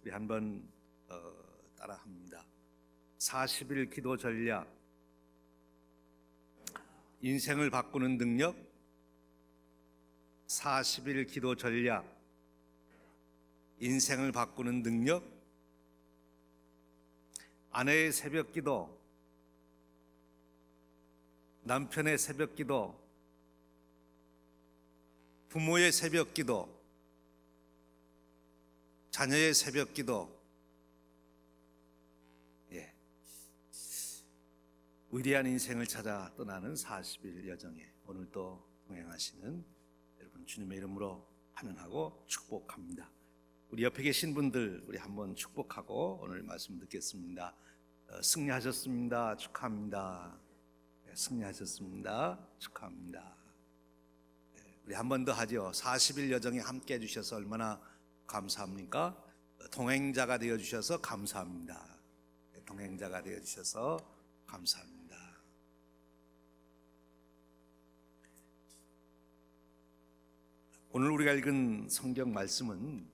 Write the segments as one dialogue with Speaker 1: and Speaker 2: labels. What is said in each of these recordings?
Speaker 1: 우리 한번 따라합니다. 40일 기도 전략, 인생을 바꾸는 능력. 40일 기도 전략, 인생을 바꾸는 능력. 아내의 새벽 기도, 남편의 새벽 기도, 부모의 새벽 기도, 자녀의 새벽 기도. 위대한 인생을 찾아 떠나는 40일 여정에 오늘도 동행하시는 여러분 주님의 이름으로 환영하고 축복합니다. 우리 옆에 계신 분들 우리 한번 축복하고 오늘 말씀 듣겠습니다. 승리하셨습니다. 축하합니다. 승리하셨습니다. 축하합니다. 우리 한 번 더 하죠. 40일 여정에 함께 해주셔서 얼마나 감사합니까? 동행자가 되어주셔서 감사합니다. 동행자가 되어주셔서 감사합니다. 오늘 우리가 읽은 성경 말씀은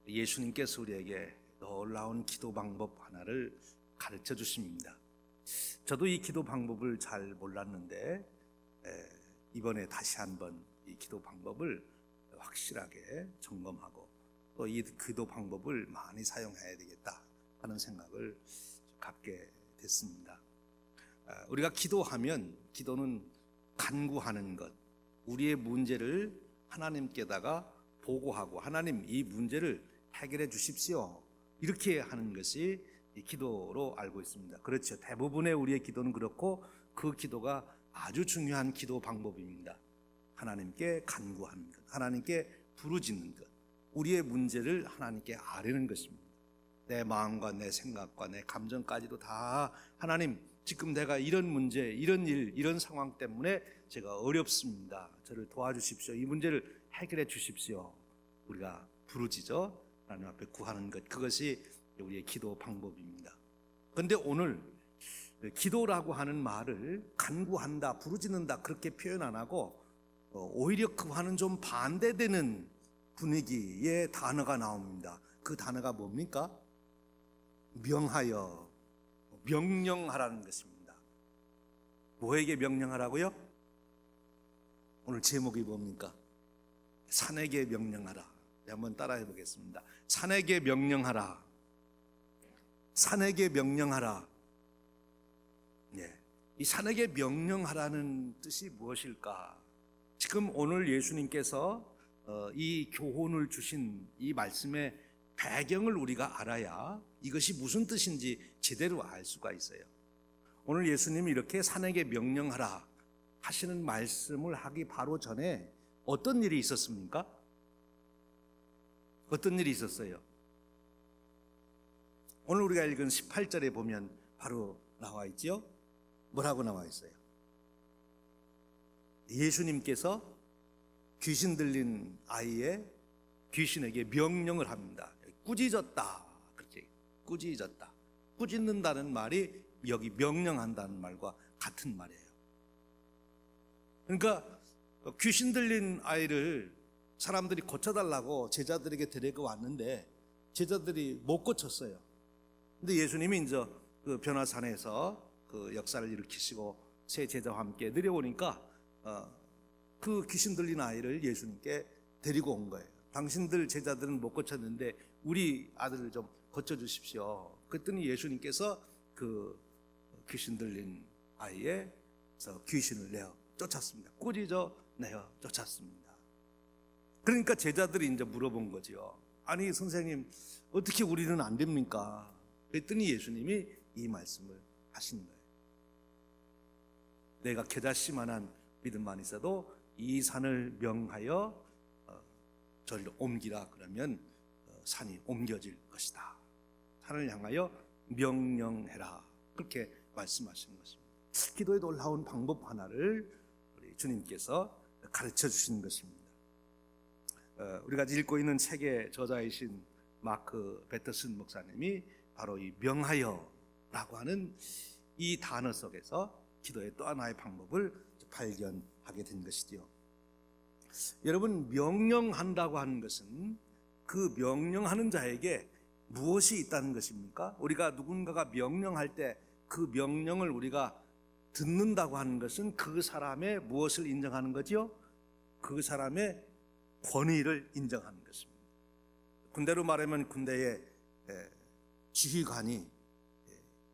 Speaker 1: 예수님께서 우리에게 놀라운 기도 방법 하나를 가르쳐 주십니다. 저도 이 기도 방법을 잘 몰랐는데 이번에 다시 한번 이 기도 방법을 확실하게 점검하고 또 이 기도 방법을 많이 사용해야 되겠다 하는 생각을 갖게 됐습니다. 우리가 기도하면 기도는 간구하는 것, 우리의 문제를 하나님께다가 보고하고 하나님 이 문제를 해결해 주십시오 이렇게 하는 것이 기도로 알고 있습니다. 그렇죠. 대부분의 우리의 기도는 그렇고 그 기도가 아주 중요한 기도 방법입니다. 하나님께 간구하는 것, 하나님께 부르짖는 것, 우리의 문제를 하나님께 아뢰는 것입니다. 내 마음과 내 생각과 내 감정까지도 다 하나님 지금 내가 이런 문제, 이런 일, 이런 상황 때문에 제가 어렵습니다. 저를 도와주십시오. 이 문제를 해결해 주십시오. 우리가 부르짖어 하나님 앞에 구하는 것, 그것이 우리의 기도 방법입니다. 그런데 오늘 기도라고 하는 말을 간구한다, 부르짖는다 그렇게 표현 안 하고 오히려 그와는 좀 반대되는 분위기의 단어가 나옵니다. 그 단어가 뭡니까? 명하여, 명령하라는 것입니다. 뭐에게 명령하라고요? 오늘 제목이 뭡니까? 산에게 명령하라. 한번 따라해 보겠습니다. 산에게 명령하라. 산에게 명령하라. 이 산에게 명령하라는 뜻이 무엇일까? 지금 오늘 예수님께서 이 교훈을 주신 이 말씀의 배경을 우리가 알아야 이것이 무슨 뜻인지 제대로 알 수가 있어요. 오늘 예수님이 이렇게 산에게 명령하라 하시는 말씀을 하기 바로 전에 어떤 일이 있었습니까? 어떤 일이 있었어요? 오늘 우리가 읽은 18절에 보면 바로 나와 있죠? 뭐라고 나와 있어요? 예수님께서 귀신 들린 아이의 귀신에게 명령을 합니다. 꾸짖었다. 그렇게 꾸짖었다. 꾸짖는다는 말이 여기 명령한다는 말과 같은 말이에요. 그러니까 귀신 들린 아이를 사람들이 고쳐달라고 제자들에게 데리고 왔는데 제자들이 못 고쳤어요. 근데 예수님이 이제 그 변화산에서 그 역사를 일으키시고 새 제자와 함께 내려오니까 그 귀신 들린 아이를 예수님께 데리고 온 거예요. 당신들 제자들은 못 고쳤는데 우리 아들을 좀 고쳐주십시오. 그랬더니 예수님께서 그 귀신 들린 아이의 귀신을 내어 쫓았습니다. 꾸짖어 내어 쫓았습니다. 그러니까 제자들이 이제 물어본 거죠. 아니 선생님 어떻게 우리는 안 됩니까? 그랬더니 예수님이 이 말씀을 하신 거예요. 내가 겨자씨만한 믿음만 있어도 이 산을 명하여 저리로 옮기라 그러면 산이 옮겨질 것이다. 산을 향하여 명령해라. 그렇게 말씀하시는 것입니다. 기도에 놀라운 방법 하나를 우리 주님께서 가르쳐 주시는 것입니다. 우리가 읽고 있는 책의 저자이신 마크 배터슨 목사님이 바로 이 명하여라고 하는 이 단어 속에서 기도의 또 하나의 방법을 발견하게 된 것이지요. 여러분, 명령한다고 하는 것은 그 명령하는 자에게 무엇이 있다는 것입니까? 우리가 누군가가 명령할 때 그 명령을 우리가 듣는다고 하는 것은 그 사람의 무엇을 인정하는 거죠? 그 사람의 권위를 인정하는 것입니다. 군대로 말하면 군대의 지휘관이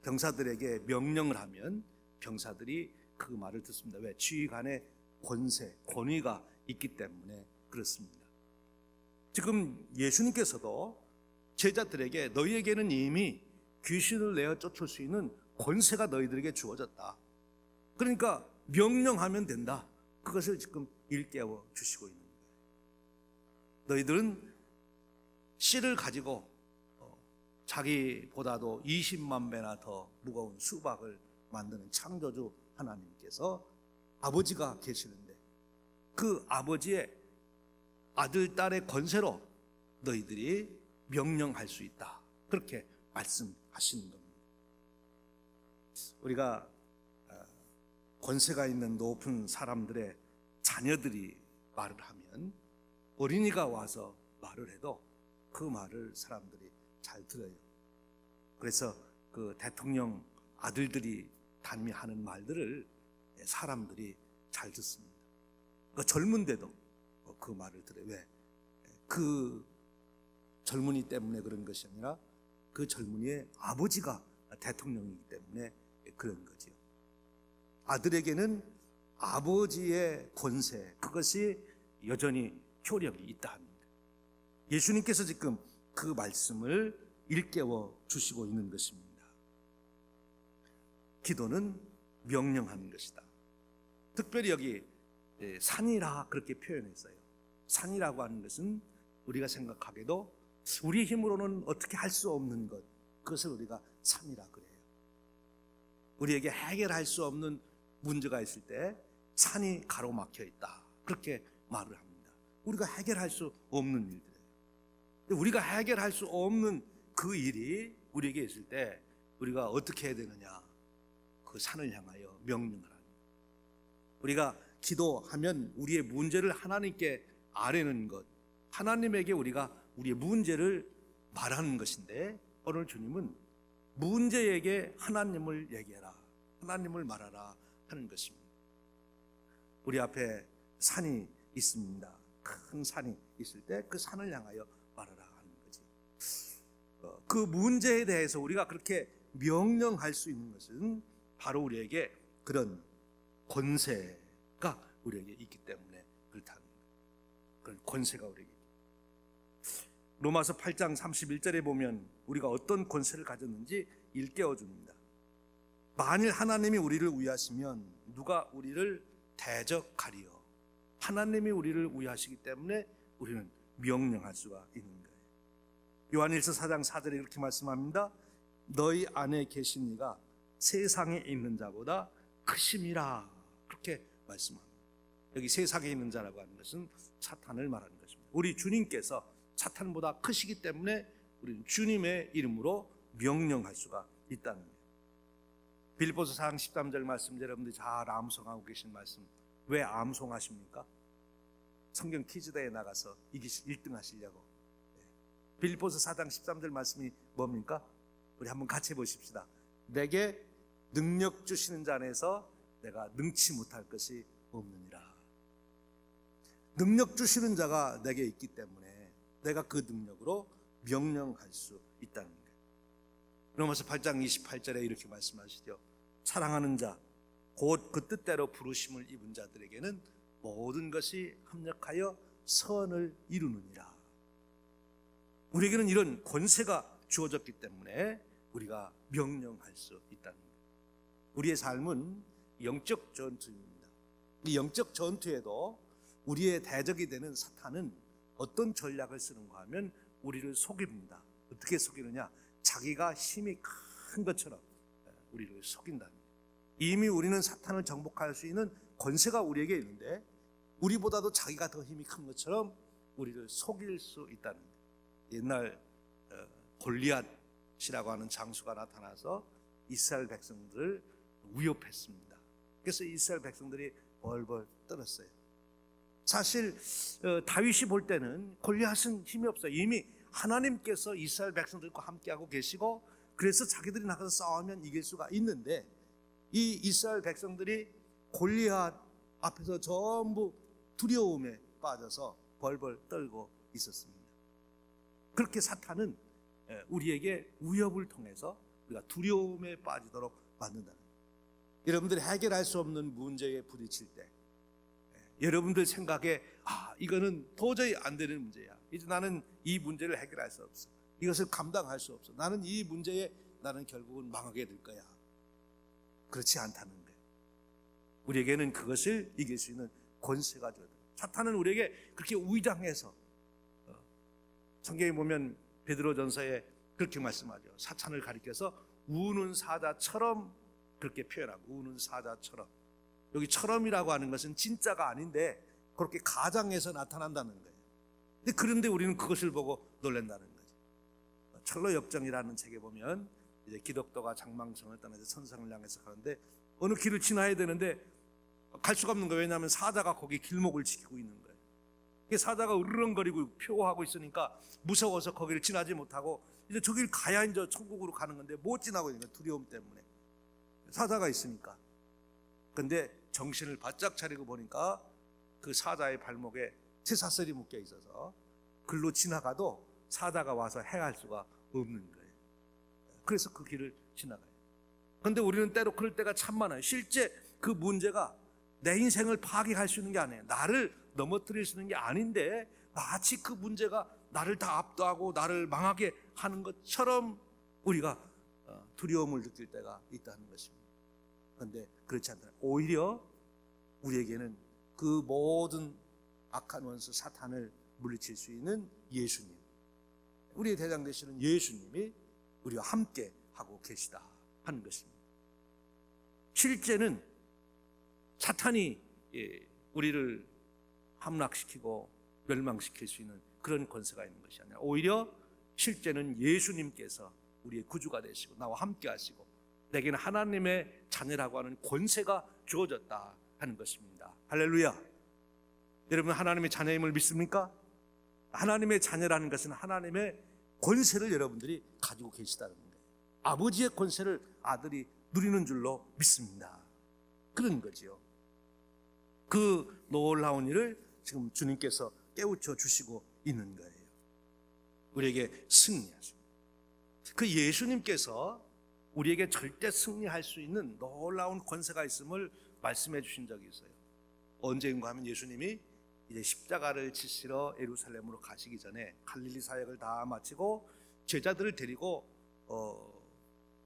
Speaker 1: 병사들에게 명령을 하면 병사들이 그 말을 듣습니다. 왜? 지휘관의 권세, 권위가 있기 때문에 그렇습니다. 지금 예수님께서도 제자들에게 너희에게는 이미 귀신을 내어 쫓을 수 있는 권세가 너희들에게 주어졌다. 그러니까 명령하면 된다. 그것을 지금 일깨워 주시고 있는 거예요. 너희들은 씨를 가지고 자기보다도 20만 배나 더 무거운 수박을 만드는 창조주 하나님께서 아버지가 계시는데 그 아버지의 아들, 딸의 권세로 너희들이 명령할 수 있다. 그렇게 말씀하시는 겁니다. 우리가 권세가 있는 높은 사람들의 자녀들이 말을 하면 어린이가 와서 말을 해도 그 말을 사람들이 잘 들어요. 그래서 그 대통령 아들들이 단미 하는 말들을 사람들이 잘 듣습니다. 그 젊은데도 그 말을 들어요. 왜? 그 젊은이 때문에 그런 것이 아니라 그 젊은이의 아버지가 대통령이기 때문에 그런 거죠. 아들에게는 아버지의 권세, 그것이 여전히 효력이 있다 합니다. 예수님께서 지금 그 말씀을 일깨워 주시고 있는 것입니다. 기도는 명령하는 것이다. 특별히 여기 산이라 그렇게 표현했어요. 산이라고 하는 것은 우리가 생각하기에도 우리 힘으로는 어떻게 할 수 없는 것, 그것을 우리가 산이라 그래요. 우리에게 해결할 수 없는 문제가 있을 때 산이 가로막혀 있다, 그렇게 말을 합니다. 우리가 해결할 수 없는 일들이에요. 우리가 해결할 수 없는 그 일이 우리에게 있을 때 우리가 어떻게 해야 되느냐? 그 산을 향하여 명령을 합니다. 우리가 기도하면 우리의 문제를 하나님께 아뢰는 것, 하나님에게 우리가 우리의 문제를 말하는 것인데, 오늘 주님은 문제에게 하나님을 얘기해라, 하나님을 말하라 하는 것입니다. 우리 앞에 산이 있습니다. 큰 산이 있을 때 그 산을 향하여 말하라 하는 거지. 그 문제에 대해서 우리가 그렇게 명령할 수 있는 것은 바로 우리에게 그런 권세가 우리에게 있기 때문에 그렇다는 거예요. 그런 권세가 우리에게. 로마서 8장 31절에 보면 우리가 어떤 권세를 가졌는지 일깨워 줍니다. 만일 하나님이 우리를 위하시면 누가 우리를 대적하리요? 하나님이 우리를 위하시기 때문에 우리는 명령할 수가 있는 거예요. 요한일서 4장 4절에 이렇게 말씀합니다. 너희 안에 계신 이가 세상에 있는 자보다 크심이라, 그렇게 말씀합니다. 여기 세상에 있는 자라고 하는 것은 사탄을 말하는 것입니다. 우리 주님께서 사탄보다 크시기 때문에 우리는 주님의 이름으로 명령할 수가 있다는 거예요. 빌립보서 4장 13절 말씀, 여러분들이 잘 암송하고 계신 말씀, 왜 암송하십니까? 성경 퀴즈대회에 나가서 1등 하시려고. 빌립보서 4장 13절 말씀이 뭡니까? 우리 한번 같이 해보십시다. 내게 능력 주시는 자 안에서 내가 능치 못할 것이 없느니라. 능력 주시는 자가 내게 있기 때문에 내가 그 능력으로 명령할 수 있다는 거예요. 로마서 8장 28절에 이렇게 말씀하시죠. 사랑하는 자, 곧 그 뜻대로 부르심을 입은 자들에게는 모든 것이 합력하여 선을 이루느니라. 우리에게는 이런 권세가 주어졌기 때문에 우리가 명령할 수 있다는 거예요. 우리의 삶은 영적 전투입니다. 이 영적 전투에도 우리의 대적이 되는 사탄은 어떤 전략을 쓰는가 하면 우리를 속입니다. 어떻게 속이느냐? 자기가 힘이 큰 것처럼 우리를 속인다는 거예요. 이미 우리는 사탄을 정복할 수 있는 권세가 우리에게 있는데 우리보다도 자기가 더 힘이 큰 것처럼 우리를 속일 수 있다는 거예요. 옛날 골리앗이라고 하는 장수가 나타나서 이스라엘 백성들을 위협했습니다. 그래서 이스라엘 백성들이 벌벌 떨었어요. 사실 다윗이 볼 때는 골리앗은 힘이 없어요. 이미 하나님께서 이스라엘 백성들과 함께하고 계시고, 그래서 자기들이 나가서 싸우면 이길 수가 있는데, 이 이스라엘 백성들이 골리앗 앞에서 전부 두려움에 빠져서 벌벌 떨고 있었습니다. 그렇게 사탄은 우리에게 위협을 통해서 우리가 두려움에 빠지도록 만든다는 거예요. 여러분들이 해결할 수 없는 문제에 부딪힐 때, 여러분들 생각에 이거는 도저히 안 되는 문제야, 이제 나는 이 문제를 해결할 수 없어, 이것을 감당할 수 없어, 나는 이 문제에 나는 결국은 망하게 될 거야. 그렇지 않다는 거예요. 우리에게는 그것을 이길 수 있는 권세가 되어요. 사탄은 우리에게 그렇게 위장해서, 성경에 보면 베드로전서에 그렇게 말씀하죠. 사탄을 가리켜서 우는 사자처럼 그렇게 표현하고, 우는 사자처럼. 여기 처럼이라고 하는 것은 진짜가 아닌데 그렇게 가장해서 나타난다는 거예요. 그런데 우리는 그것을 보고 놀란다는 거죠. 철로역정이라는 책에 보면 이제 기독도가 장망성을 떠나서 천상을 향해서 가는데 어느 길을 지나야 되는데 갈 수가 없는 거예요. 왜냐하면 사자가 거기 길목을 지키고 있는 거예요. 사자가 으르렁거리고 표하고 있으니까 무서워서 거기를 지나지 못하고, 이제 저길 가야 이제 천국으로 가는 건데 못 지나고 있는 거예요. 두려움 때문에. 사자가 있으니까. 근데 정신을 바짝 차리고 보니까 그 사자의 발목에 쇠사슬이 묶여 있어서 글로 지나가도 사자가 와서 해할 수가 없는 거예요. 그래서 그 길을 지나가요. 그런데 우리는 때로 그럴 때가 참 많아요. 실제 그 문제가 내 인생을 파괴할 수 있는 게 아니에요. 나를 넘어뜨릴 수 있는 게 아닌데 마치 그 문제가 나를 다 압도하고 나를 망하게 하는 것처럼 우리가 두려움을 느낄 때가 있다는 것입니다. 그런데 그렇지 않다. 오히려 우리에게는 그 모든 악한 원수 사탄을 물리칠 수 있는 예수님, 우리의 대장 되시는 예수님이 우리와 함께 하고 계시다 하는 것입니다. 실제는 사탄이 우리를 함락시키고 멸망시킬 수 있는 그런 권세가 있는 것이 아니라, 오히려 실제는 예수님께서 우리의 구주가 되시고 나와 함께 하시고 내게는 하나님의 자녀라고 하는 권세가 주어졌다 하는 것입니다. 할렐루야. 여러분, 하나님의 자녀임을 믿습니까? 하나님의 자녀라는 것은 하나님의 권세를 여러분들이 가지고 계시다는 거예요. 아버지의 권세를 아들이 누리는 줄로 믿습니다. 그런 거지요. 그 놀라운 일을 지금 주님께서 깨우쳐 주시고 있는 거예요. 우리에게 승리하십니다. 그 예수님께서 우리에게 절대 승리할 수 있는 놀라운 권세가 있음을 말씀해 주신 적이 있어요. 언제인가 하면 예수님이 이제 십자가를 지시러 예루살렘으로 가시기 전에 갈릴리 사역을 다 마치고 제자들을 데리고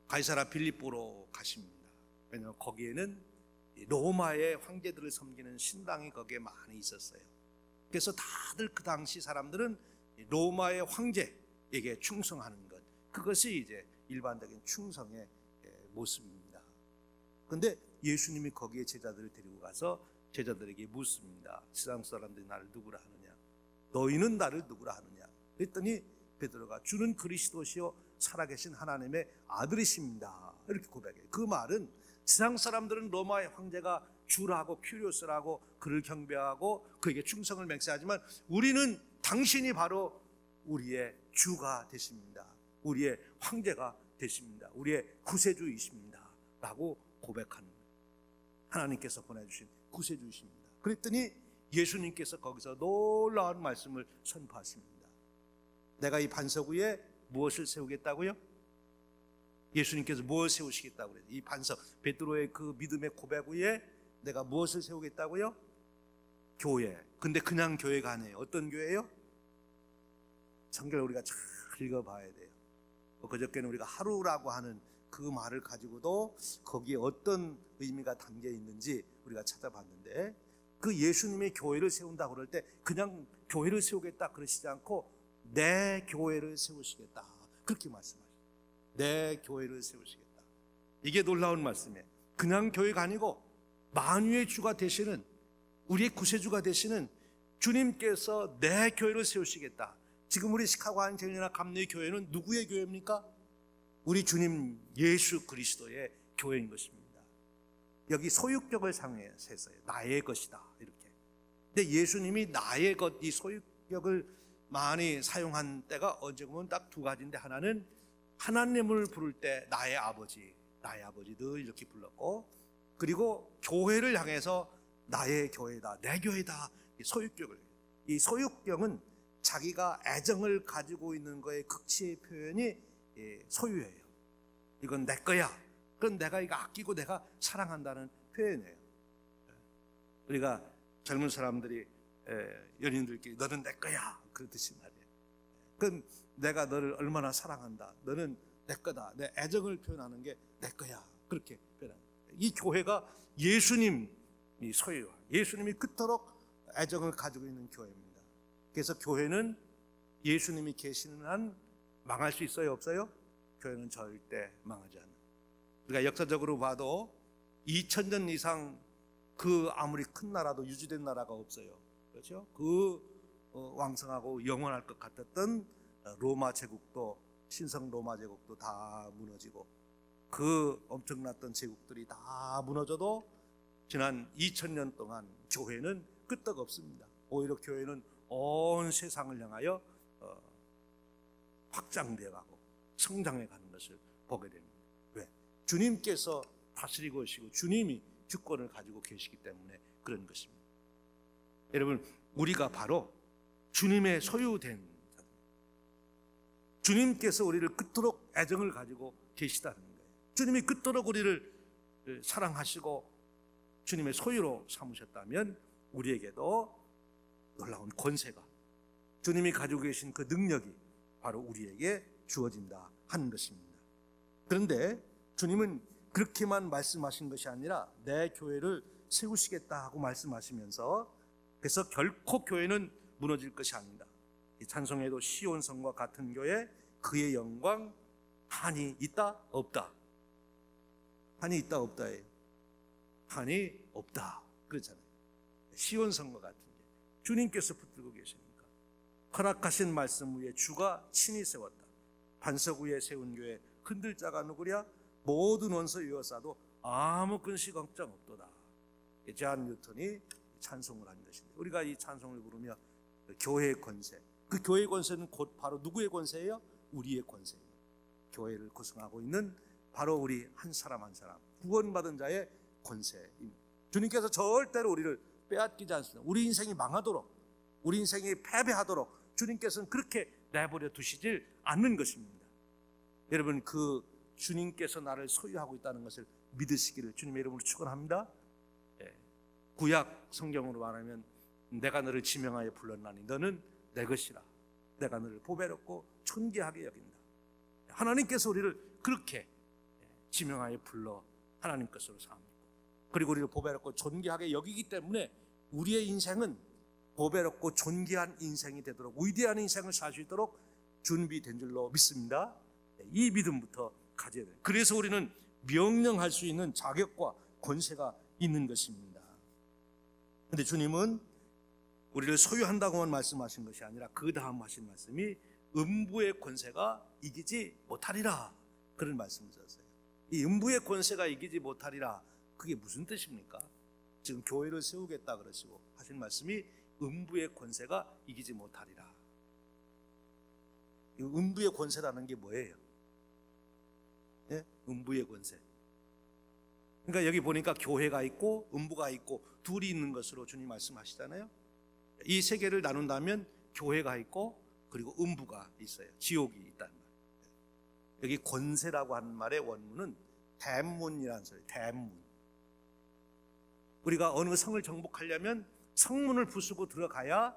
Speaker 1: 가이사라 빌립보로 가십니다. 왜냐하면 거기에는 로마의 황제들을 섬기는 신당이 거기에 많이 있었어요. 그래서 다들 그 당시 사람들은 로마의 황제에게 충성하는 것, 그것이 이제 일반적인 충성의 모습입니다. 그런데 예수님이 거기에 제자들을 데리고 가서 제자들에게 묻습니다. 세상 사람들이 나를 누구라 하느냐? 너희는 나를 누구라 하느냐? 그랬더니 베드로가 주는 그리스도시요 살아계신 하나님의 아들이십니다, 이렇게 고백해요. 그 말은 세상 사람들은 로마의 황제가 주라고 큐리오스라고 그를 경배하고 그에게 충성을 맹세하지만 우리는 당신이 바로 우리의 주가 되십니다, 우리의 황제가 되십니다, 우리의 구세주이십니다 라고 고백하는 거예요. 하나님께서 보내주신 구세주이십니다. 그랬더니 예수님께서 거기서 놀라운 말씀을 선포하십니다. 내가 이 반석 위에 무엇을 세우겠다고요? 예수님께서 무엇을 세우시겠다고 그래요? 이 반석, 베드로의 그 믿음의 고백 위에 내가 무엇을 세우겠다고요? 교회. 근데 그냥 교회가 아니에요. 어떤 교회예요? 성경을 우리가 잘 읽어봐야 돼요. 그저께는 우리가 하루라고 하는 그 말을 가지고도 거기에 어떤 의미가 담겨 있는지 우리가 찾아봤는데, 그 예수님의 교회를 세운다고 그럴 때 그냥 교회를 세우겠다 그러시지 않고 내 교회를 세우시겠다 그렇게 말씀하셔요. 내 교회를 세우시겠다. 이게 놀라운 말씀이에요. 그냥 교회가 아니고 만유의 주가 되시는, 우리의 구세주가 되시는 주님께서 내 교회를 세우시겠다. 지금 우리 시카고 한인체리나 감리의 교회는 누구의 교회입니까? 우리 주님 예수 그리스도의 교회인 것입니다. 여기 소유격을 사용해서요, 나의 것이다 이렇게. 근데 예수님이 나의 것, 이 소유격을 많이 사용한 때가 언제 보면 딱 두 가지인데, 하나는 하나님을 부를 때 나의 아버지 늘 이렇게 불렀고, 그리고 교회를 향해서 나의 교회다, 내 교회다, 소유격을. 이 소유격은 자기가 애정을 가지고 있는 거의 극치의 표현이 소유예요. 이건 내 거야. 그건 내가 이거 아끼고 내가 사랑한다는 표현이에요. 우리가 젊은 사람들이 연인들끼리 너는 내 거야 그러듯이 말이에요. 그건 내가 너를 얼마나 사랑한다, 너는 내 거다, 내 애정을 표현하는 게 내 거야, 그렇게 표현합니다. 이 교회가 예수님이 소유와 예수님이 그토록 애정을 가지고 있는 교회입니다. 그래서 교회는 예수님이 계시는 한 망할 수 있어요, 없어요? 교회는 절대 망하지 않아요. 우리가 역사적으로 봐도 2000년 이상 그 아무리 큰 나라도 유지된 나라가 없어요. 그렇죠? 그 왕성하고 영원할 것 같았던 로마 제국도, 신성 로마 제국도 다 무너지고, 그 엄청났던 제국들이 다 무너져도 지난 2000년 동안 교회는 끄떡없습니다. 오히려 교회는 온 세상을 향하여 확장되어 가고 성장해 가는 것을 보게 됩니다. 왜? 주님께서 다스리고 계시고 주님이 주권을 가지고 계시기 때문에 그런 것입니다. 여러분, 우리가 바로 주님의 소유된 자들, 주님께서 우리를 그토록 애정을 가지고 계시다는 거예요. 주님이 그토록 우리를 사랑하시고 주님의 소유로 삼으셨다면 우리에게도 놀라운 권세가, 주님이 가지고 계신 그 능력이 바로 우리에게 주어진다 하는 것입니다. 그런데 주님은 그렇게만 말씀하신 것이 아니라 내 교회를 세우시겠다 하고 말씀하시면서, 그래서 결코 교회는 무너질 것이 아니다. 이 찬송에도 시온성과 같은 교회, 그의 영광, 한이 있다 없다. 한이 있다 없다예요. 한이 없다 그렇잖아요. 시온성과 같은 교회, 주님께서 붙들고 계십니까? 허락하신 말씀 위에 주가 친히 세웠다. 반석 위에 세운 교회, 흔들 자가 누구랴? 모든 원수 이어싸도 아무 근시 걱정 없도다. 존 뉴턴이 찬송을 한 것인데, 우리가 이 찬송을 부르며 교회의 권세, 그 교회의 권세는 곧 바로 누구의 권세예요? 우리의 권세예요. 교회를 구성하고 있는 바로 우리 한 사람 한 사람, 구원받은 자의 권세입니다. 주님께서 절대로 우리를 빼앗기지 않습니다. 우리 인생이 망하도록, 우리 인생이 패배하도록 주님께서는 그렇게 내버려 두시질 않는 것입니다. 여러분, 그 주님께서 나를 소유하고 있다는 것을 믿으시기를 주님의 이름으로 축원합니다. 구약 성경으로 말하면 내가 너를 지명하여 불렀나니 너는 내 것이라, 내가 너를 보배롭고 존귀하게 여긴다. 하나님께서 우리를 그렇게 지명하여 불러 하나님 것으로 삼고, 그리고 우리를 보배롭고 존귀하게 여기기 때문에 우리의 인생은 보배롭고 존귀한 인생이 되도록, 위대한 인생을 살 수 있도록 준비된 줄로 믿습니다. 이 믿음부터 가져야 돼요. 그래서 우리는 명령할 수 있는 자격과 권세가 있는 것입니다. 그런데 주님은 우리를 소유한다고만 말씀하신 것이 아니라 그 다음 하신 말씀이 음부의 권세가 이기지 못하리라, 그런 말씀을 하셨어요. 이 음부의 권세가 이기지 못하리라, 그게 무슨 뜻입니까? 지금 교회를 세우겠다 그러시고 하신 말씀이 음부의 권세가 이기지 못하리라. 이 음부의 권세라는 게 뭐예요? 예? 음부의 권세. 그러니까 여기 보니까 교회가 있고 음부가 있고 둘이 있는 것으로 주님 말씀하시잖아요. 이 세 개를 나눈다면 교회가 있고 그리고 음부가 있어요. 지옥이 있다는 말. 여기 권세라고 하는 말의 원문은 대문이라는 소리예요. 대문. 우리가 어느 성을 정복하려면 성문을 부수고 들어가야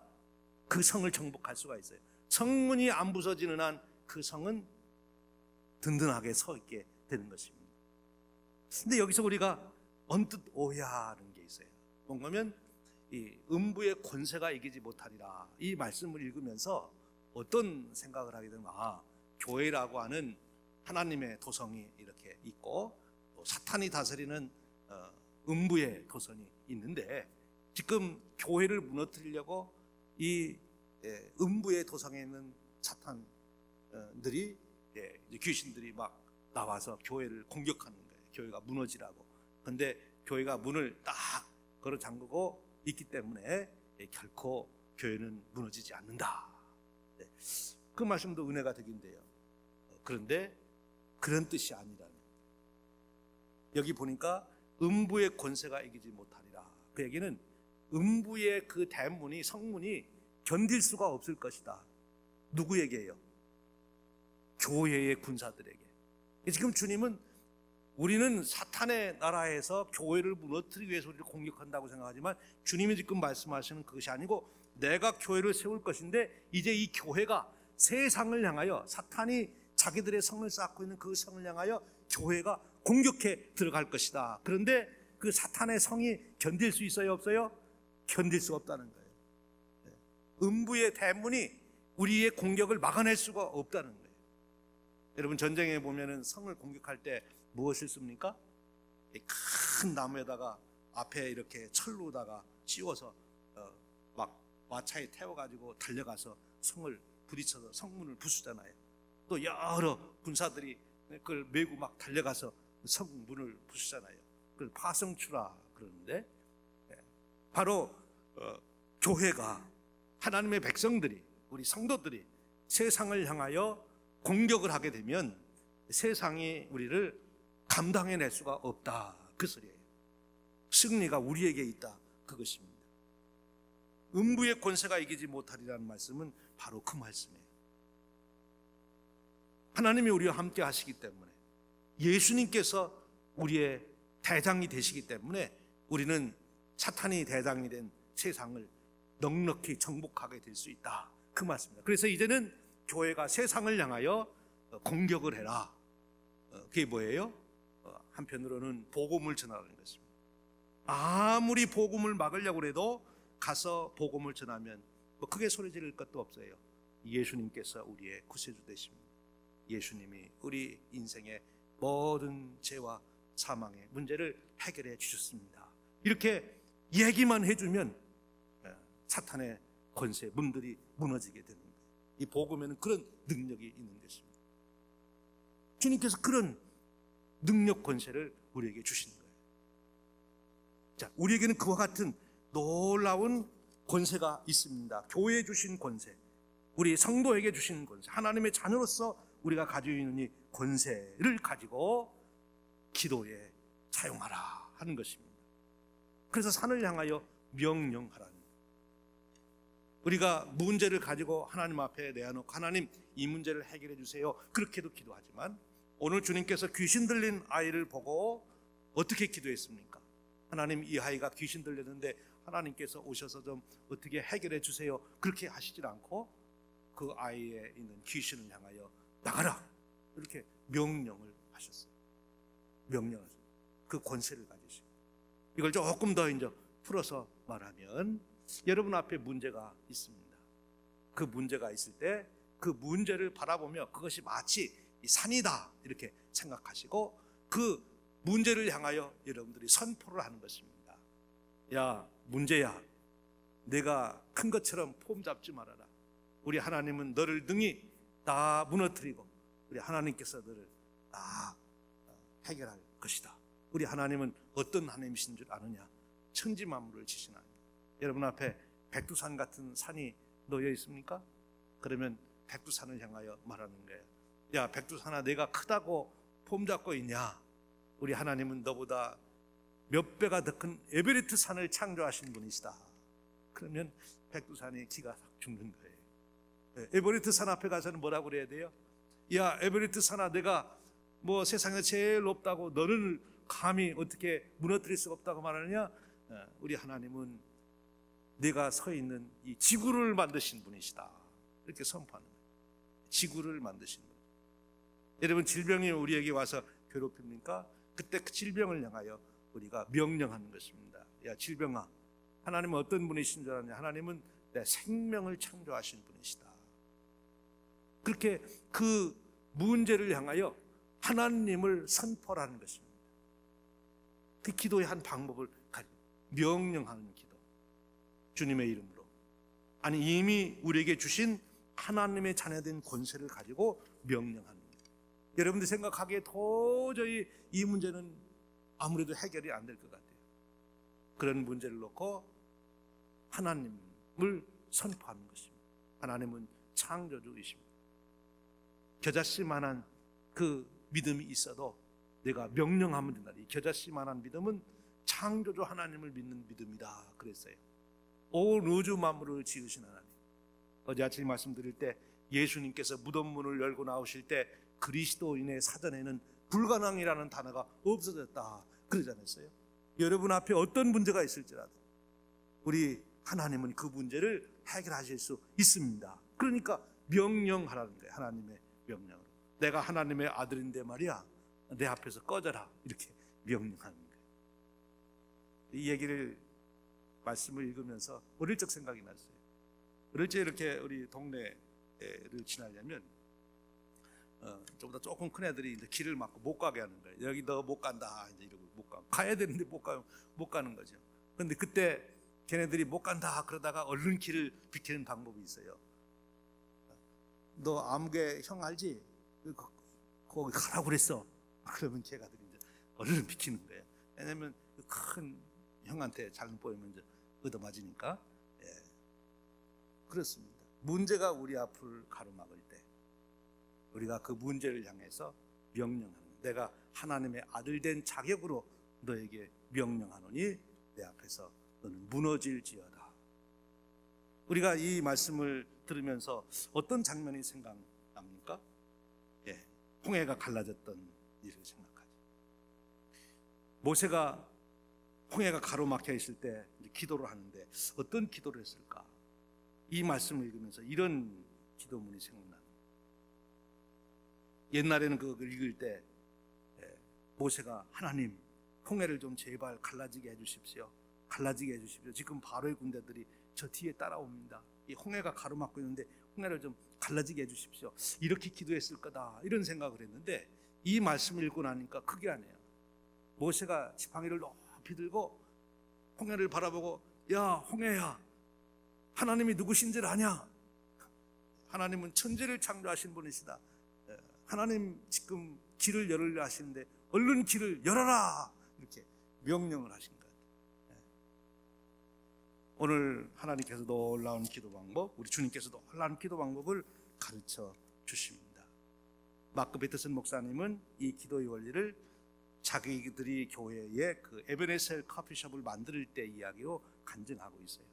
Speaker 1: 그 성을 정복할 수가 있어요. 성문이 안 부서지는 한 그 성은 든든하게 서 있게 되는 것입니다. 근데 여기서 우리가 언뜻 오해하는 게 있어요. 뭔가면 이 음부의 권세가 이기지 못하리라, 이 말씀을 읽으면서 어떤 생각을 하게 되면, 교회라고 하는 하나님의 도성이 이렇게 있고 또 사탄이 다스리는 음부의 도성이 있는데, 지금 교회를 무너뜨리려고 이 음부의 도성에 있는 사탄들이, 귀신들이 막 나와서 교회를 공격하는 거예요. 교회가 무너지라고. 그런데 교회가 문을 딱 걸어 잠그고 있기 때문에 결코 교회는 무너지지 않는다. 그 말씀도 은혜가 되긴 돼요. 그런데 그런 뜻이 아니라는, 여기 보니까 음부의 권세가 이기지 못하리라. 그 얘기는 음부의 그 대문이, 성문이 견딜 수가 없을 것이다. 누구에게요? 교회의 군사들에게. 지금 주님은 우리는 사탄의 나라에서 교회를 무너뜨리기 위해서 우리를 공격한다고 생각하지만, 주님이 지금 말씀하시는 그것이 아니고 내가 교회를 세울 것인데, 이제 이 교회가 세상을 향하여, 사탄이 자기들의 성을 쌓고 있는 그 성을 향하여 교회가 공격해 들어갈 것이다. 그런데 그 사탄의 성이 견딜 수 있어요, 없어요? 견딜 수 없다는 거예요. 음부의 대문이 우리의 공격을 막아낼 수가 없다는 거예요. 여러분, 전쟁에 보면은 성을 공격할 때 무엇을 씁니까? 큰 나무에다가 앞에 이렇게 철로다가 씌워서 막 마차에 태워가지고 달려가서 성을 부딪혀서 성문을 부수잖아요. 또 여러 군사들이 그걸 메고 막 달려가서 성문을 부수잖아요. 그걸 파성추라 그러는데, 바로 교회가, 하나님의 백성들이, 우리 성도들이 세상을 향하여 공격을 하게 되면 세상이 우리를 감당해낼 수가 없다, 그 소리예요. 승리가 우리에게 있다, 그것입니다. 음부의 권세가 이기지 못하리라는 말씀은 바로 그 말씀이에요. 하나님이 우리와 함께 하시기 때문에, 예수님께서 우리의 대장이 되시기 때문에 우리는 사탄이 대장이 된 세상을 넉넉히 정복하게 될 수 있다, 그 말씀입니다. 그래서 이제는 교회가 세상을 향하여 공격을 해라. 그게 뭐예요? 한편으로는 복음을 전하는 것입니다. 아무리 복음을 막으려고 해도 가서 복음을 전하면 크게 소리 지를 것도 없어요. 예수님께서 우리의 구세주 되십니다. 예수님이 우리 인생의 모든 죄와 사망의 문제를 해결해 주셨습니다. 이렇게 얘기만 해주면 사탄의 권세, 문들이 무너지게 되는 거예요. 이 복음에는 그런 능력이 있는 것입니다. 주님께서 그런 능력, 권세를 우리에게 주시는 거예요. 자, 우리에게는 그와 같은 놀라운 권세가 있습니다. 교회에 주신 권세, 우리 성도에게 주신 권세, 하나님의 자녀로서 우리가 가지고 있는 이 권세를 가지고 기도에 사용하라 하는 것입니다. 그래서 산을 향하여 명령하라는, 우리가 문제를 가지고 하나님 앞에 내어놓고, 하나님 이 문제를 해결해 주세요, 그렇게도 기도하지만, 오늘 주님께서 귀신 들린 아이를 보고 어떻게 기도했습니까? 하나님, 이 아이가 귀신 들렸는데 하나님께서 오셔서 좀 어떻게 해결해 주세요, 그렇게 하시질 않고 그 아이에 있는 귀신을 향하여 나가라, 이렇게 명령을 하셨어요. 명령하셨어요. 그 권세를 가지시고. 이걸 조금 더 이제 풀어서 말하면, 여러분 앞에 문제가 있습니다. 그 문제가 있을 때 그 문제를 바라보며 그것이 마치 이 산이다 이렇게 생각하시고, 그 문제를 향하여 여러분들이 선포를 하는 것입니다. 야, 문제야, 내가 큰 것처럼 폼 잡지 말아라. 우리 하나님은 너를 능히 다 무너뜨리고 우리 하나님께서 너를 다 해결할 것이다. 우리 하나님은 어떤 하나님이신 줄 아느냐? 천지 만물을 지신 하나님. 여러분 앞에 백두산 같은 산이 놓여 있습니까? 그러면 백두산을 향하여 말하는 거예요. 야, 백두산아, 내가 크다고 폼 잡고 있냐? 우리 하나님은 너보다 몇 배가 더 큰 에베레스트 산을 창조하신 분이시다. 그러면 백두산이 기가 싹 죽는 거예요. 에베레스트 산 앞에 가서는 뭐라고 그래야 돼요? 야, 에베레스트 산아, 내가 뭐 세상에 제일 높다고 너를 감히 어떻게 무너뜨릴 수가 없다고 말하느냐? 우리 하나님은 내가 서 있는 이 지구를 만드신 분이시다, 이렇게 선포하는 거예요. 지구를 만드신 분. 여러분, 질병이 우리에게 와서 괴롭힙니까? 그때 그 질병을 향하여 우리가 명령하는 것입니다. 야, 질병아, 하나님은 어떤 분이신 줄 아느냐? 하나님은 내 생명을 창조하신 분이시다. 그렇게 그 문제를 향하여 하나님을 선포하는 것입니다. 그 기도의 한 방법을 명령하는 기도. 주님의 이름으로, 아니 이미 우리에게 주신 하나님의 자녀된 권세를 가지고 명령하는 거예요. 여러분들 생각하기에 도저히 이 문제는 아무래도 해결이 안 될 것 같아요. 그런 문제를 놓고 하나님을 선포하는 것입니다. 하나님은 창조주이십니다. 겨자씨만한 그 믿음이 있어도 내가 명령하면 된다. 이 겨자씨만한 믿음은 창조주 하나님을 믿는 믿음이다 그랬어요. 온 우주 만물을 지으신 하나님. 어제 아침 말씀드릴 때 예수님께서 무덤 문을 열고 나오실 때 그리스도인의 사전에는 불가능이라는 단어가 없어졌다 그러지 않았어요? 여러분 앞에 어떤 문제가 있을지라도 우리 하나님은 그 문제를 해결하실 수 있습니다. 그러니까 명령하라는 거예요. 하나님의 명령으로. 내가 하나님의 아들인데 말이야, 내 앞에서 꺼져라, 이렇게 명령하는 거예요. 이 얘기를 말씀을 읽으면서 어릴 적 생각이 났어요. 어릴 적 이렇게 우리 동네를 지나려면 저보다 조금 큰 애들이 이제 길을 막고 못 가게 하는 거예요. 여기 너 못 간다 이제 이러고 못 가. 가야 되는데 못 가는 거죠. 그런데 그때 걔네들이 못 간다 그러다가 얼른 길을 비키는 방법이 있어요. 너 아무개 형 알지? 거기 가라고 그랬어. 그러면 걔가들이 이제 얼른 비키는 거예요. 왜냐면 큰 형한테 잘못 보이면 이제 얻어맞으니까. 예. 그렇습니다. 문제가 우리 앞을 가로막을 때 우리가 그 문제를 향해서 명령하는 거예요. 내가 하나님의 아들 된 자격으로 너에게 명령하노니 내 앞에서 너는 무너질지어다. 우리가 이 말씀을 들으면서 어떤 장면이 생각납니까? 예, 홍해가 갈라졌던 일을 생각하죠. 모세가 홍해가 가로막혀 있을 때 기도를 하는데 어떤 기도를 했을까? 이 말씀을 읽으면서 이런 기도문이 생각나는. 옛날에는 그걸 읽을 때 모세가 하나님 홍해를 좀 제발 갈라지게 해주십시오. 갈라지게 해주십시오. 지금 바로의 군대들이 저 뒤에 따라옵니다. 이 홍해가 가로막고 있는데 홍해를 좀 갈라지게 해주십시오. 이렇게 기도했을 거다 이런 생각을 했는데 이 말씀을 읽고 나니까 그게 아니에요. 모세가 지팡이를 높이 들고 홍해를 바라보고 야 홍해야 하나님이 누구신 줄 아냐? 하나님은 천지를 창조하신 분이시다. 하나님 지금 길을 열으려 하시는데 얼른 길을 열어라 이렇게 명령을 하신 거예요. 오늘 하나님께서 놀라운 기도 방법, 우리 주님께서도 놀라운 기도 방법을 가르쳐 주십니다. 마크 베터슨 목사님은 이 기도의 원리를 자기들이 교회에 그 에베네셀 커피숍을 만들 때 이야기로 간증하고 있어요.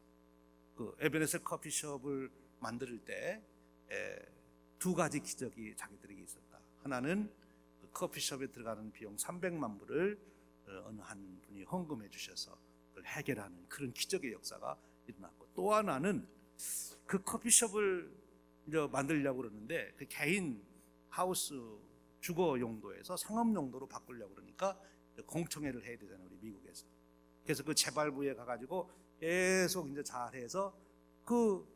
Speaker 1: 그 에베네셀 커피숍을 만들 때 두 가지 기적이 자기들에게 있었다. 하나는 그 커피숍에 들어가는 비용 300만 불을 어느 한 분이 헌금해 주셔서 그걸 해결하는 그런 기적의 역사가 일어났고, 또 하나는 그 커피숍을 이제 만들려고 그러는데 그 개인 하우스 주거 용도에서 상업 용도로 바꾸려고 그러니까 공청회를 해야 되잖아요, 우리 미국에서. 그래서 그 재발부에 가가지고 계속 이제 잘해서 그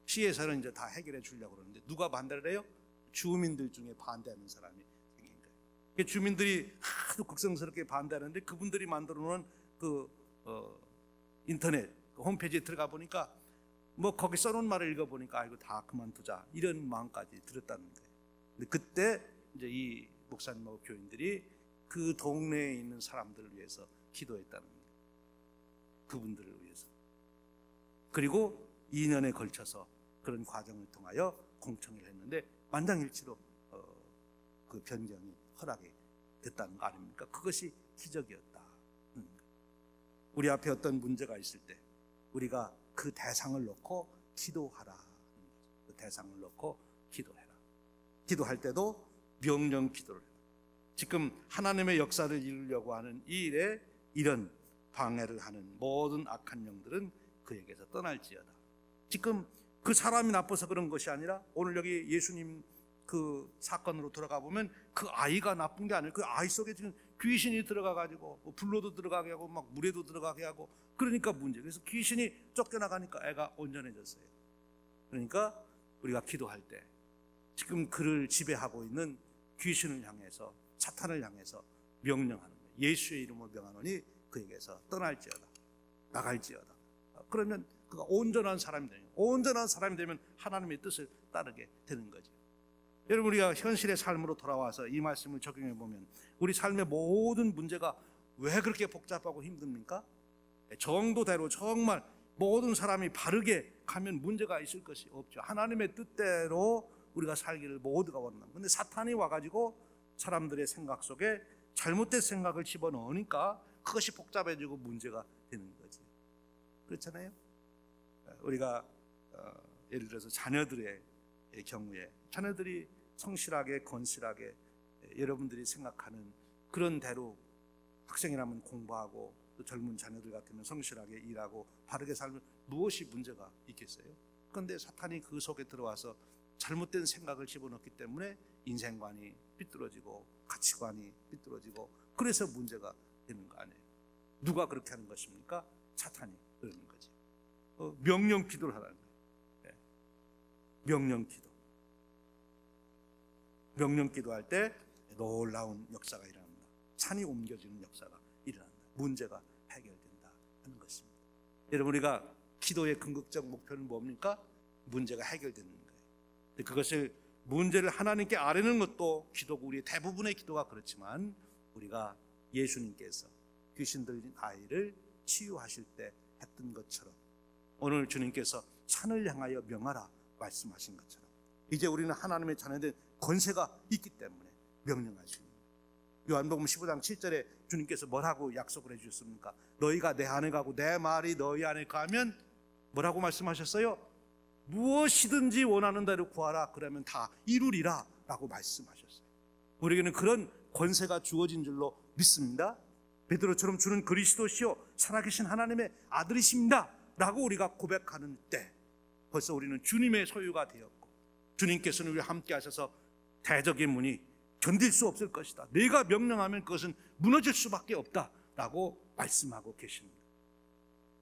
Speaker 1: 시에서는 이제 다 해결해 주려고 그러는데 누가 반대를 해요? 주민들 중에 반대하는 사람이 생긴 거예요. 주민들이 하도 극성스럽게 반대하는데 그분들이 만들어 놓은 그 인터넷 그 홈페이지에 들어가 보니까 뭐 거기 써놓은 말을 읽어보니까 아이고 다 그만두자 이런 마음까지 들었다는 거예요. 근데 그때 이제 이 목사님하고 교인들이 그 동네에 있는 사람들을 위해서 기도했다는 거예요. 그분들을 위해서. 그리고 2년에 걸쳐서 그런 과정을 통하여 공청회를 했는데 만장일치로 그 변경이 허락이 됐다는 거 아닙니까? 그것이 기적이었다. 우리 앞에 어떤 문제가 있을 때 우리가 그 대상을 놓고 기도하라. 그 대상을 놓고 기도해라. 기도할 때도 명령 기도를 해라. 지금 하나님의 역사를 이루려고 하는 이 일에 이런 방해를 하는 모든 악한 영들은 그에게서 떠날지어다. 지금 그 사람이 나빠서 그런 것이 아니라 오늘 여기 예수님 그 사건으로 돌아가 보면 그 아이가 나쁜 게 아니라 그 아이 속에 지금 귀신이 들어가가지고 뭐 불로도 들어가게 하고 막 물에도 들어가게 하고 그러니까 문제. 그래서 귀신이 쫓겨나가니까 애가 온전해졌어요. 그러니까 우리가 기도할 때 지금 그를 지배하고 있는 귀신을 향해서 사탄을 향해서 명령하는 거예요. 예수의 이름으로 명하노니 그에게서 떠날지어다. 나갈지어다. 그러면 그가 온전한 사람이 되는 거예요. 온전한 사람이 되면 하나님의 뜻을 따르게 되는 거죠. 여러분 우리가 현실의 삶으로 돌아와서 이 말씀을 적용해 보면 우리 삶의 모든 문제가 왜 그렇게 복잡하고 힘듭니까? 정도대로 정말 모든 사람이 바르게 가면 문제가 있을 것이 없죠. 하나님의 뜻대로 우리가 살기를 모두가 원합니다. 근데 사탄이 와가지고 사람들의 생각 속에 잘못된 생각을 집어넣으니까 그것이 복잡해지고 문제가 되는 거지. 그렇잖아요. 우리가 예를 들어서 자녀들의 경우에 자녀들이 성실하게 건실하게 여러분들이 생각하는 그런 대로 학생이라면 공부하고 또 젊은 자녀들 같으면 성실하게 일하고 바르게 살면 무엇이 문제가 있겠어요? 그런데 사탄이 그 속에 들어와서 잘못된 생각을 집어넣기 때문에 인생관이 삐뚤어지고 가치관이 삐뚤어지고 그래서 문제가 되는 거 아니에요. 누가 그렇게 하는 것입니까? 사탄이 그러는 거지. 명령 기도를 하라는 거예요. 네. 명령 기도. 명령 기도할 때 놀라운 역사가 일어납니다. 산이 옮겨지는 역사가 일어난다. 문제가 해결된다 하는 것입니다. 여러분, 우리가 기도의 궁극적 목표는 뭡니까? 문제가 해결되는 거예요. 그것을 문제를 하나님께 아뢰는 것도 기도고 우리의 대부분의 기도가 그렇지만 우리가 예수님께서 귀신 들린 아이를 치유하실 때 했던 것처럼 오늘 주님께서 산을 향하여 명하라 말씀하신 것처럼 이제 우리는 하나님의 자녀된 권세가 있기 때문에 명령하십니다. 요한복음 15장 7절에 주님께서 뭐라고 약속을 해주셨습니까? 너희가 내 안에 가고 내 말이 너희 안에 가면 뭐라고 말씀하셨어요? 무엇이든지 원하는 대로 구하라 그러면 다 이루리라 라고 말씀하셨어요. 우리에게는 그런 권세가 주어진 줄로 믿습니다. 베드로처럼 주는 그리스도시요 살아계신 하나님의 아들이십니다 라고 우리가 고백하는 때 벌써 우리는 주님의 소유가 되었고 주님께서는 우리와 함께 하셔서 대적의 문이 견딜 수 없을 것이다. 내가 명령하면 그것은 무너질 수밖에 없다 라고 말씀하고 계십니다.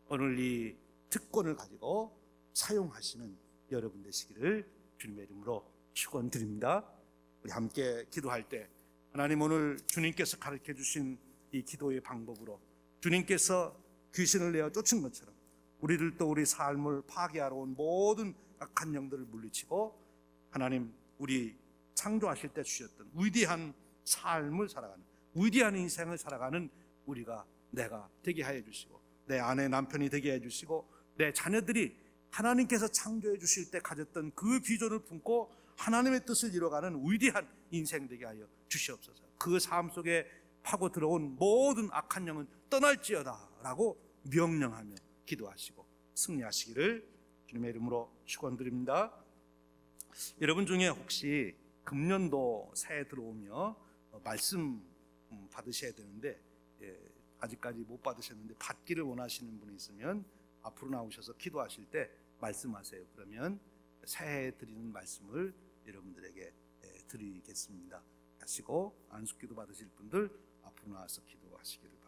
Speaker 1: 오늘 이 특권을 가지고 사용하시는 여러분 되시기를 주님의 이름으로 축원드립니다. 우리 함께 기도할 때 하나님, 오늘 주님께서 가르쳐 주신 이 기도의 방법으로 주님께서 귀신을 내어 쫓은 것처럼 우리들도 우리 삶을 파괴하러 온 모든 악한 영들을 물리치고 하나님, 우리 창조하실 때 주셨던 위대한 삶을 살아가는 위대한 인생을 살아가는 우리가 내가 되게 하여 주시고 내 아내 남편이 되게 해 주시고 내 자녀들이 하나님께서 창조해 주실 때 가졌던 그 비전을 품고 하나님의 뜻을 이뤄가는 위대한 인생 되게 하여 주시옵소서. 그 삶 속에 파고 들어온 모든 악한 영은 떠날지어다 라고 명령하며 기도하시고 승리하시기를 주님의 이름으로 축원드립니다. 여러분 중에 혹시 금년도 새해 들어오며 말씀 받으셔야 되는데 아직까지 못 받으셨는데 받기를 원하시는 분이 있으면 앞으로 나오셔서 기도하실 때 말씀하세요. 그러면 새해 드리는 말씀을 여러분들에게 드리겠습니다. 하시고 안수기도 받으실 분들 앞으로 나와서 기도하시기를